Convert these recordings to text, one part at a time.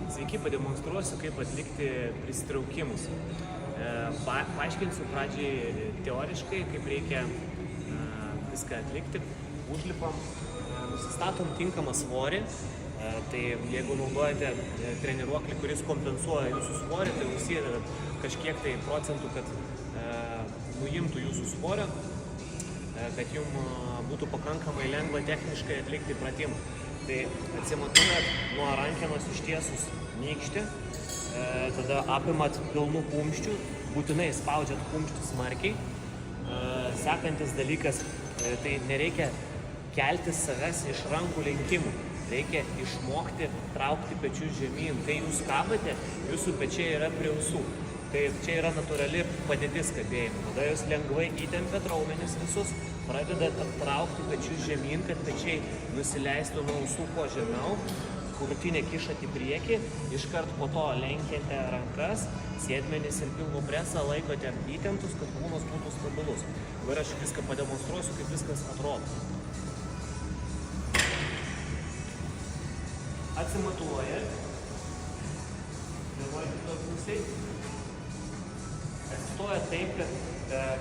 Sveiki, pademonstruosiu, kaip atlikti prisitraukimus. Paaiškinsiu pradžiai teoriškai, kaip reikia viską atlikti. Užlipam, nusistatom tinkamą svorį. Tai jeigu naudojate treniruoklį, kuris kompensuoja jūsų svorį, tai užsidedat kažkiek tai procentų, kad nuimtų jūsų svorio, kad jums būtų pakankamai lengva techniškai atlikti pratimą. Tai atsimatuojat nuo rankenos ištiesus nykštį, tada apimat pilnų kumščių, būtinai spaudžiat kumštį smarkiai. Sekantis dalykas, tai nereikia kelti savęs iš rankų lenkimų. Reikia išmokti traukti pečius žemyn. Kai jūs kabate, jūsų pečiai yra prie ausų. Tai čia yra natūrali padėtis kabėjimo. Tada jūs lengvai įtempiat raumenis visus, pradedat traukti pečius žemyn, kad pečiai nusileistų nuo ausų kuo žemiau. Krūtinę kišat į priekį, iškart po to lenkiate rankas, sėdmenis ir pilvų presą laikote įtemptus, kad kūnas būtų stabilus. Dabar aš viską pademonstruosiu, kaip viskas atrodo. Atsimatuojat, galvojate kitoj pusėj. Atsistojat taip, kad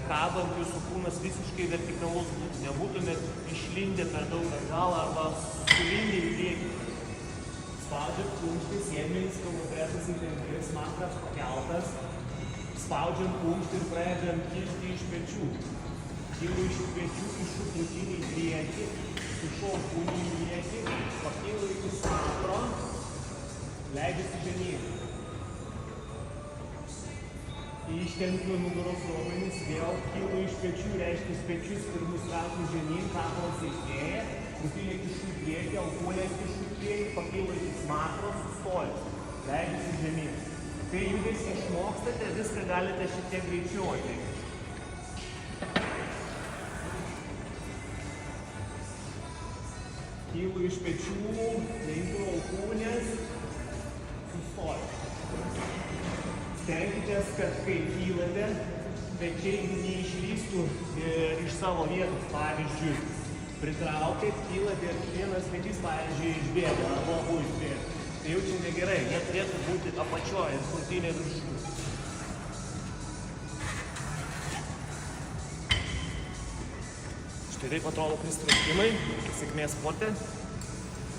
kabant jūsų kūnas visiškai vertikalus būtų. Nebūtumėt išlindę per daug atgal arba sulindę į priekį. Spaudžiat kumštį, sėdmenis, pilvų presas įtempti, smakras pakeltas. Spaudžiam kumštį ir pradedam kišti iš pečių. Kylu iš pečių, kišu krūtinį į priekį, kišau kūnį į priekį, pakylu iki smakro, leidžiasi žemyn. Ištempiu nugaros raumenis, vėl kylu iš pečių, reiškia pečius pirmus traukiu žemyn, kaklas įkėja, krūtinę kišu į priekį, alkūnę kišu į priekį, pakylu iki smakro, sustojus, leidžiasi žemyn. Kai judesį išmokstate, viską galite šiek tiek greičiau atlikti. Kylu iš pečių, lenkiu alkūnės, sustoju. Stenkitės, kad kai kylate, pečiai neišlystų iš savo vietos. Pavyzdžiui, pritraukėt, kylate ir vienas petys, pavyzdžiui, išbėga arba abu išbėga. Tai jau čia negerai, jie turėtų būti apačioje ir krūtinė viršų. Štai taip atrodo prisitraukimai. Sėkmės sporte.